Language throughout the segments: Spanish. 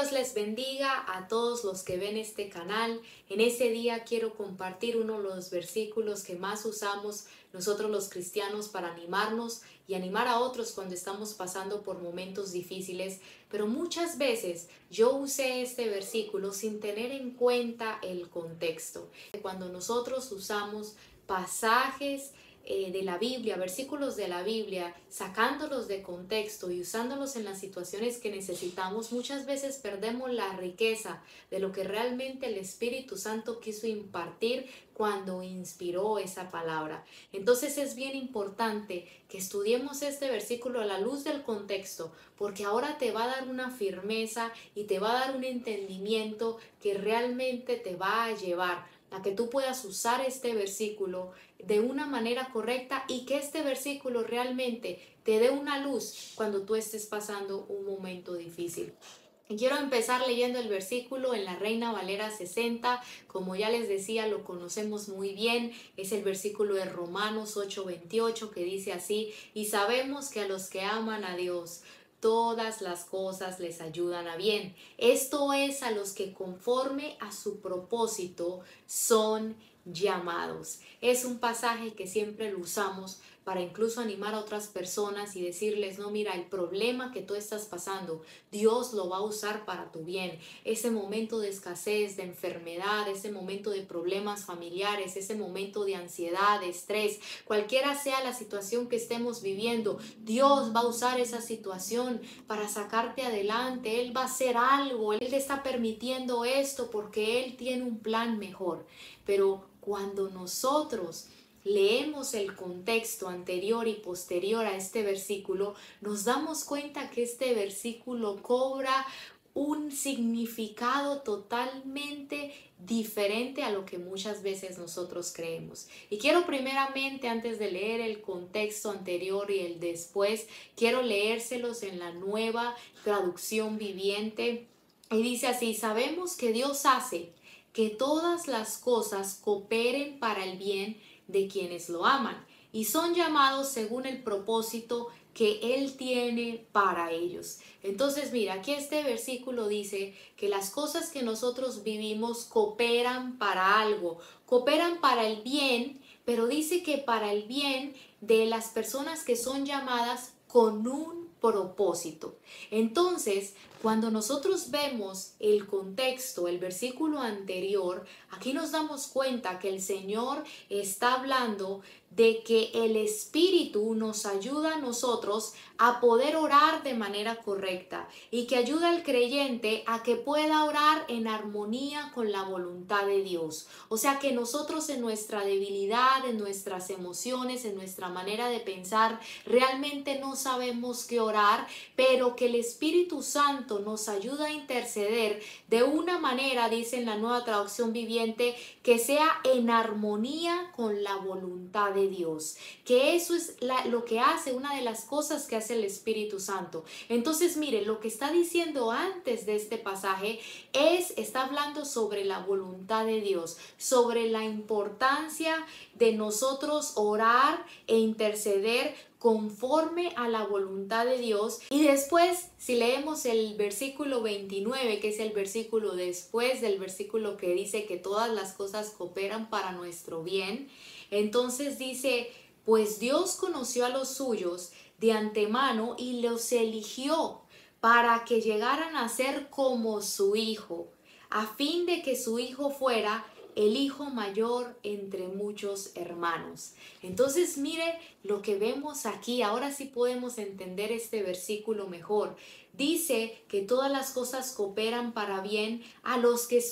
Dios les bendiga a todos los que ven este canal. En este día quiero compartir uno de los versículos que más usamos nosotros los cristianos para animarnos y animar a otros cuando estamos pasando por momentos difíciles. Pero muchas veces yo usé este versículo sin tener en cuenta el contexto. Cuando nosotros usamos pasajes de la Biblia, versículos de la Biblia, sacándolos de contexto y usándolos en las situaciones que necesitamos, muchas veces perdemos la riqueza de lo que realmente el Espíritu Santo quiso impartir cuando inspiró esa palabra. Entonces es bien importante que estudiemos este versículo a la luz del contexto, porque ahora te va a dar una firmeza y te va a dar un entendimiento que realmente te va a llevar a que tú puedas usar este versículo de una manera correcta y que este versículo realmente te dé una luz cuando tú estés pasando un momento difícil. Y quiero empezar leyendo el versículo en la Reina Valera 60, como ya les decía, lo conocemos muy bien, es el versículo de Romanos 8:28 que dice así: y sabemos que a los que aman a Dios, todas las cosas les ayudan a bien. Esto es, a los que conforme a su propósito son llamados. Es un pasaje que siempre lo usamos para incluso animar a otras personas y decirles: no, mira, el problema que tú estás pasando, Dios lo va a usar para tu bien. Ese momento de escasez, de enfermedad, ese momento de problemas familiares, ese momento de ansiedad, de estrés, cualquiera sea la situación que estemos viviendo, Dios va a usar esa situación para sacarte adelante. Él va a hacer algo, Él te está permitiendo esto porque Él tiene un plan mejor. Pero cuando nosotros leemos el contexto anterior y posterior a este versículo, nos damos cuenta que este versículo cobra un significado totalmente diferente a lo que muchas veces nosotros creemos. Y quiero primeramente, antes de leer el contexto anterior y el después, quiero leérselos en la Nueva Traducción Viviente. Y dice así: sabemos que Dios hace que todas las cosas cooperen para el bien de quienes lo aman y son llamados según el propósito que Él tiene para ellos. Entonces mira, aquí este versículo dice que las cosas que nosotros vivimos cooperan para algo, cooperan para el bien, pero dice que para el bien de las personas que son llamadas con un propósito. Entonces, cuando nosotros vemos el contexto, el versículo anterior, aquí nos damos cuenta que el Señor está hablando de que el Espíritu nos ayuda a nosotros a poder orar de manera correcta y que ayuda al creyente a que pueda orar en armonía con la voluntad de Dios. O sea que nosotros en nuestra debilidad, en nuestras emociones, en nuestra manera de pensar, realmente no sabemos qué orar, pero que el Espíritu Santo nos ayuda a interceder de una manera, dice en la Nueva Traducción Viviente, que sea en armonía con la voluntad de Dios. Que eso es lo que hace, una de las cosas que hace el Espíritu Santo. Entonces, mire, lo que está diciendo antes de este pasaje está hablando sobre la voluntad de Dios, sobre la importancia de nosotros orar e interceder conforme a la voluntad de Dios. Y después, si leemos el versículo 29, que es el versículo después del versículo que dice que todas las cosas cooperan para nuestro bien, entonces dice: pues Dios conoció a los suyos de antemano y los eligió para que llegaran a ser como su Hijo, a fin de que su Hijo fuera el hijo mayor entre muchos hermanos. Entonces mire lo que vemos aquí. Ahora sí podemos entender este versículo mejor. Dice que todas las cosas cooperan para bien a los que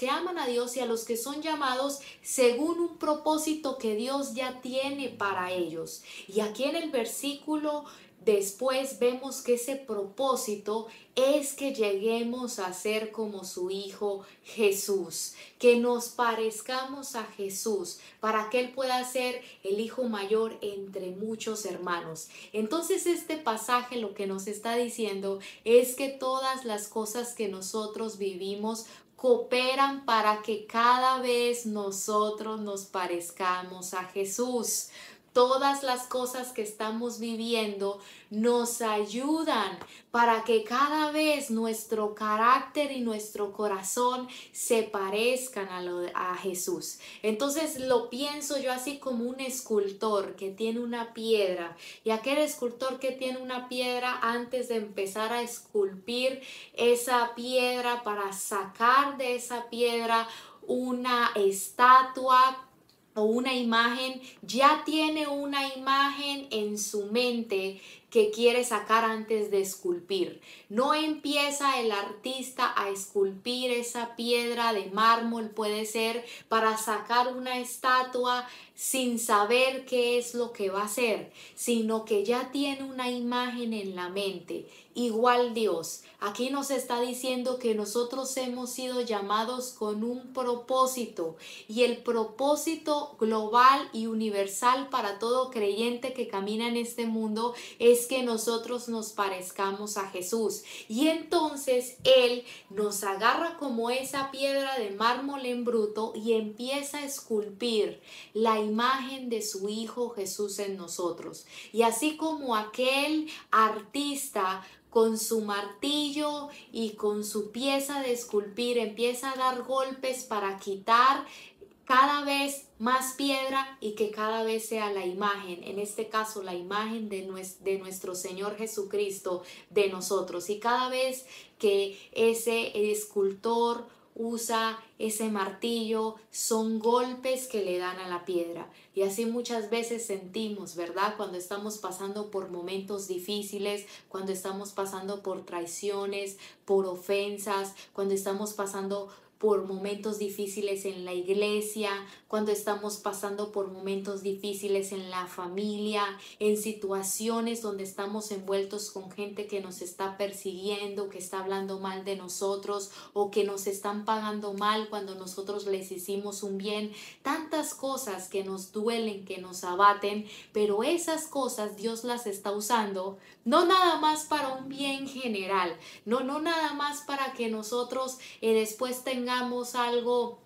aman a Dios y a los que son llamados según un propósito que Dios ya tiene para ellos. Y aquí en el versículo después vemos que ese propósito es que lleguemos a ser como su Hijo Jesús, que nos parezcamos a Jesús para que Él pueda ser el hijo mayor entre muchos hermanos. Entonces este pasaje lo que nos está diciendo es que todas las cosas que nosotros vivimos cooperan para que cada vez nosotros nos parezcamos a Jesús. Todas las cosas que estamos viviendo nos ayudan para que cada vez nuestro carácter y nuestro corazón se parezcan a Jesús. Entonces lo pienso yo así como un escultor que tiene una piedra, y aquel escultor que tiene una piedra, antes de empezar a esculpir esa piedra, para sacar de esa piedra una estatua o una imagen, ya tiene una imagen en su mente que quiere sacar antes de esculpir. No empieza el artista a esculpir esa piedra de mármol, puede ser, para sacar una estatua sin saber qué es lo que va a hacer, sino que ya tiene una imagen en la mente. Igual Dios, aquí nos está diciendo que nosotros hemos sido llamados con un propósito, y el propósito global y universal para todo creyente que camina en este mundo es que nosotros nos parezcamos a Jesús. Y entonces Él nos agarra como esa piedra de mármol en bruto y empieza a esculpir la imagen de su Hijo Jesús en nosotros. Y así como aquel artista con su martillo y con su pieza de esculpir empieza a dar golpes para quitar cada vez más piedra y que cada vez sea la imagen, en este caso la imagen de nuestro Señor Jesucristo de nosotros. Y cada vez que ese escultor usa ese martillo, son golpes que le dan a la piedra. Y así muchas veces sentimos, ¿verdad? Cuando estamos pasando por momentos difíciles, cuando estamos pasando por traiciones, por ofensas, cuando estamos pasando por momentos difíciles en la iglesia, cuando estamos pasando por momentos difíciles en la familia, en situaciones donde estamos envueltos con gente que nos está persiguiendo, que está hablando mal de nosotros, o que nos están pagando mal cuando nosotros les hicimos un bien. Tantas cosas que nos duelen, que nos abaten, pero esas cosas Dios las está usando no nada más para un bien general, no nada más para que nosotros después tengamos algo,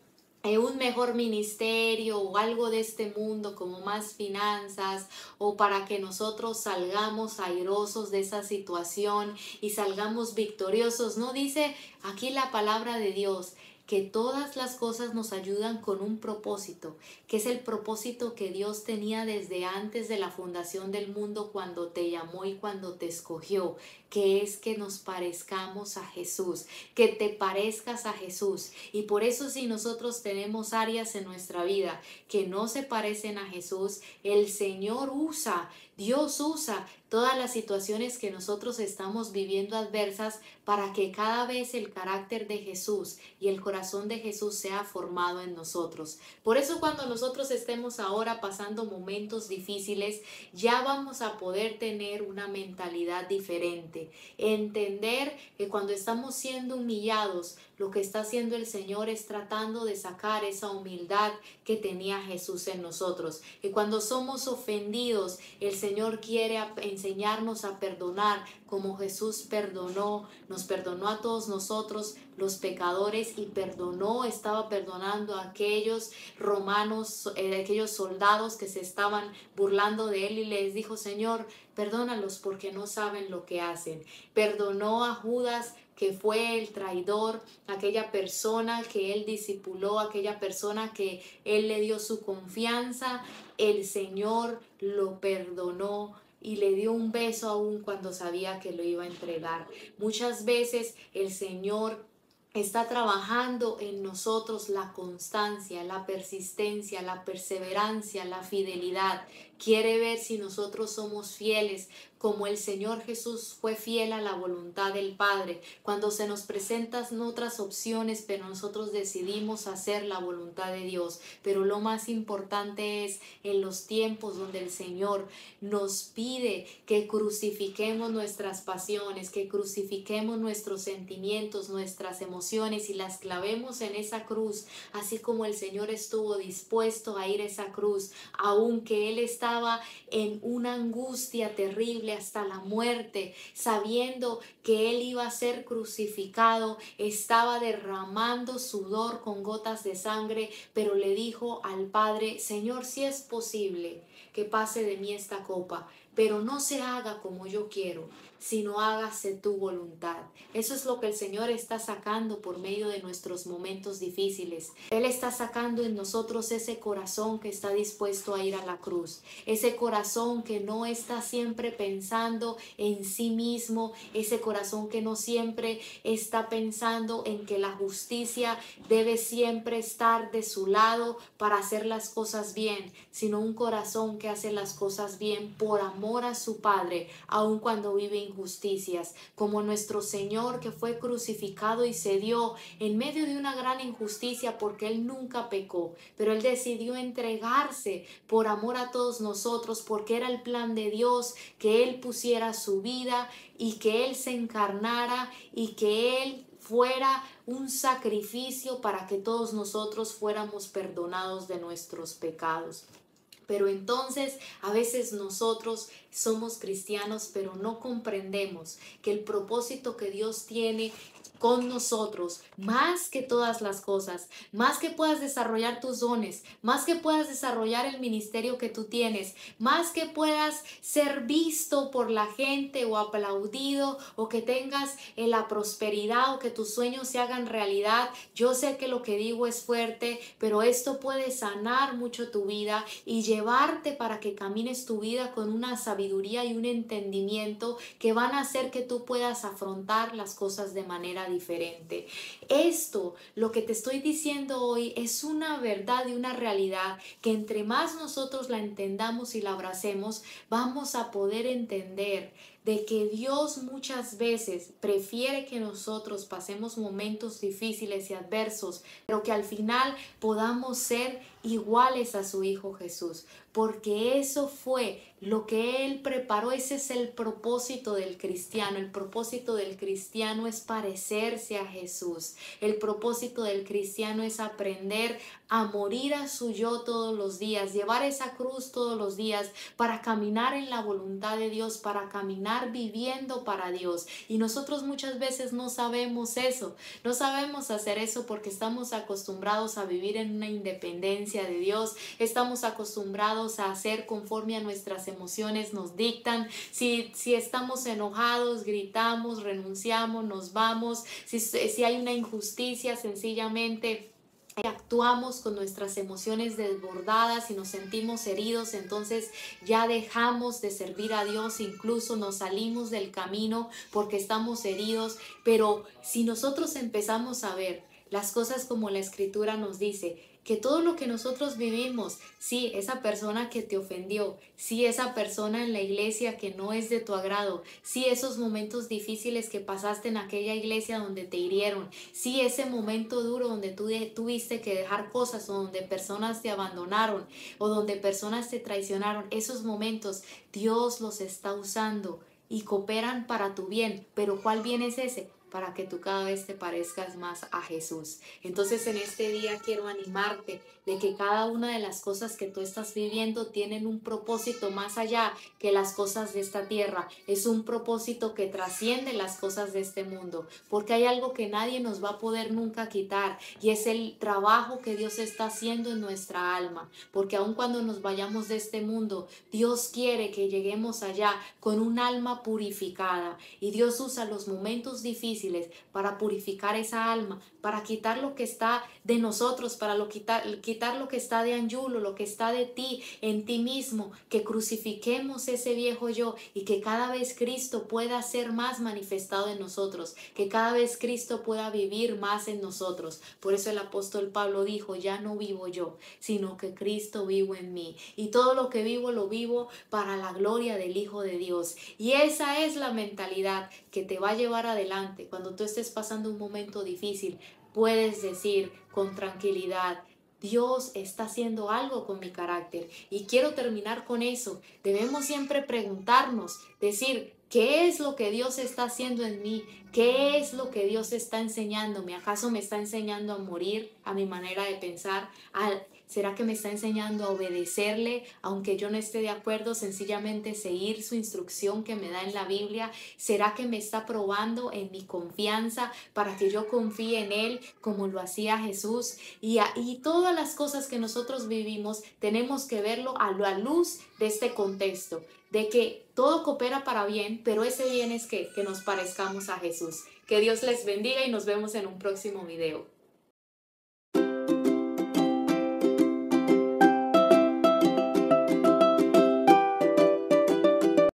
un mejor ministerio o algo de este mundo como más finanzas, o para que nosotros salgamos airosos de esa situación y salgamos victoriosos. No dice aquí la palabra de Dios que todas las cosas nos ayudan con un propósito, que es el propósito que Dios tenía desde antes de la fundación del mundo, cuando te llamó y cuando te escogió, que es que nos parezcamos a Jesús, que te parezcas a Jesús. Y por eso, si nosotros tenemos áreas en nuestra vida que no se parecen a Jesús, el Señor usa, Dios usa todas las situaciones que nosotros estamos viviendo adversas para que cada vez el carácter de Jesús y el corazón de Jesús sea formado en nosotros. Por eso, cuando nosotros estemos ahora pasando momentos difíciles, ya vamos a poder tener una mentalidad diferente. Entender que cuando estamos siendo humillados, lo que está haciendo el Señor es tratando de sacar esa humildad que tenía Jesús en nosotros. Que cuando somos ofendidos, el Señor quiere enseñarnos a perdonar como Jesús perdonó, nos perdonó a todos nosotros los pecadores, y estaba perdonando a aquellos romanos, aquellos soldados que se estaban burlando de él, y les dijo: Señor, perdónalos porque no saben lo que hacen. Perdonó a Judas, que fue el traidor, aquella persona que él discipuló, aquella persona que él le dio su confianza. El Señor lo perdonó y le dio un beso aún cuando sabía que lo iba a entregar. Muchas veces el Señor está trabajando en nosotros la constancia, la persistencia, la perseverancia, la fidelidad. Quiere ver si nosotros somos fieles, como el Señor Jesús fue fiel a la voluntad del Padre. Cuando se nos presentan otras opciones, pero nosotros decidimos hacer la voluntad de Dios. Pero lo más importante es en los tiempos donde el Señor nos pide que crucifiquemos nuestras pasiones, que crucifiquemos nuestros sentimientos, nuestras emociones, y las clavemos en esa cruz, así como el Señor estuvo dispuesto a ir a esa cruz, aunque Él estaba en una angustia terrible hasta la muerte, sabiendo que Él iba a ser crucificado, estaba derramando sudor con gotas de sangre, pero le dijo al Padre: Señor, si es posible que pase de mí esta copa, pero no se haga como yo quiero, sino hágase tu voluntad. Eso es lo que el Señor está sacando por medio de nuestros momentos difíciles. Él está sacando en nosotros ese corazón que está dispuesto a ir a la cruz, ese corazón que no está siempre pensando en sí mismo, ese corazón que no siempre está pensando en que la justicia debe siempre estar de su lado para hacer las cosas bien, sino un corazón que hace las cosas bien por amor a su Padre, aun cuando vive injusticias, como nuestro Señor, que fue crucificado y se dio en medio de una gran injusticia porque Él nunca pecó, pero Él decidió entregarse por amor a todos nosotros, porque era el plan de Dios que Él pusiera su vida y que Él se encarnara y que Él fuera un sacrificio para que todos nosotros fuéramos perdonados de nuestros pecados. Pero entonces a veces nosotros somos cristianos, pero no comprendemos que el propósito que Dios tiene con nosotros, más que todas las cosas, más que puedas desarrollar tus dones, más que puedas desarrollar el ministerio que tú tienes, más que puedas ser visto por la gente o aplaudido, o que tengas la prosperidad o que tus sueños se hagan realidad. Yo sé que lo que digo es fuerte, pero esto puede sanar mucho tu vida y llevarte para que camines tu vida con una sabiduría y un entendimiento que van a hacer que tú puedas afrontar las cosas de manera diferente. Esto, lo que te estoy diciendo hoy, es una verdad y una realidad que entre más nosotros la entendamos y la abracemos, vamos a poder entender de que Dios muchas veces prefiere que nosotros pasemos momentos difíciles y adversos, pero que al final podamos ser iguales a su Hijo Jesús, porque eso fue lo que Él preparó. Ese es el propósito del cristiano. El propósito del cristiano es parecerse a Jesús. El propósito del cristiano es aprender a morir a su yo todos los días, llevar esa cruz todos los días para caminar en la voluntad de Dios, para caminar viviendo para Dios. Y nosotros muchas veces no sabemos eso, no sabemos hacer eso porque estamos acostumbrados a vivir en una independencia de Dios, estamos acostumbrados a hacer conforme a nuestras emociones nos dictan. Si estamos enojados, gritamos, renunciamos, nos vamos. Si hay una injusticia, sencillamente actuamos con nuestras emociones desbordadas y nos sentimos heridos, entonces ya dejamos de servir a Dios, incluso nos salimos del camino porque estamos heridos. Pero si nosotros empezamos a ver las cosas como la Escritura nos dice, que todo lo que nosotros vivimos, sí, esa persona que te ofendió, sí, esa persona en la iglesia que no es de tu agrado, sí, esos momentos difíciles que pasaste en aquella iglesia donde te hirieron, sí, ese momento duro donde tú tuviste que dejar cosas, o donde personas te abandonaron, o donde personas te traicionaron, esos momentos Dios los está usando y cooperan para tu bien. Pero ¿cuál bien es ese? Para que tú cada vez te parezcas más a Jesús. Entonces en este día quiero animarte de que cada una de las cosas que tú estás viviendo tienen un propósito más allá que las cosas de esta tierra. Es un propósito que trasciende las cosas de este mundo, porque hay algo que nadie nos va a poder nunca quitar, y es el trabajo que Dios está haciendo en nuestra alma, porque aun cuando nos vayamos de este mundo, Dios quiere que lleguemos allá con un alma purificada, y Dios usa los momentos difíciles para purificar esa alma, para quitar lo que está de nosotros, para quitar lo que está de Anjulo, lo que está de ti, en ti mismo, que crucifiquemos ese viejo yo y que cada vez Cristo pueda ser más manifestado en nosotros, que cada vez Cristo pueda vivir más en nosotros. Por eso el apóstol Pablo dijo, ya no vivo yo, sino que Cristo vivo en mí, y todo lo que vivo lo vivo para la gloria del Hijo de Dios. Y esa es la mentalidad que te va a llevar adelante. Cuando tú estés pasando un momento difícil, puedes decir con tranquilidad, Dios está haciendo algo con mi carácter. Y quiero terminar con eso. Debemos siempre preguntarnos, decir, ¿qué es lo que Dios está haciendo en mí? ¿Qué es lo que Dios está enseñándome? ¿Acaso me está enseñando a morir a mi manera de pensar, a ¿Será que me está enseñando a obedecerle, aunque yo no esté de acuerdo, sencillamente seguir su instrucción que me da en la Biblia? ¿Será que me está probando en mi confianza para que yo confíe en Él como lo hacía Jesús? Y todas las cosas que nosotros vivimos tenemos que verlo a la luz de este contexto, de que todo coopera para bien, pero ese bien es que nos parezcamos a Jesús. Que Dios les bendiga y nos vemos en un próximo video.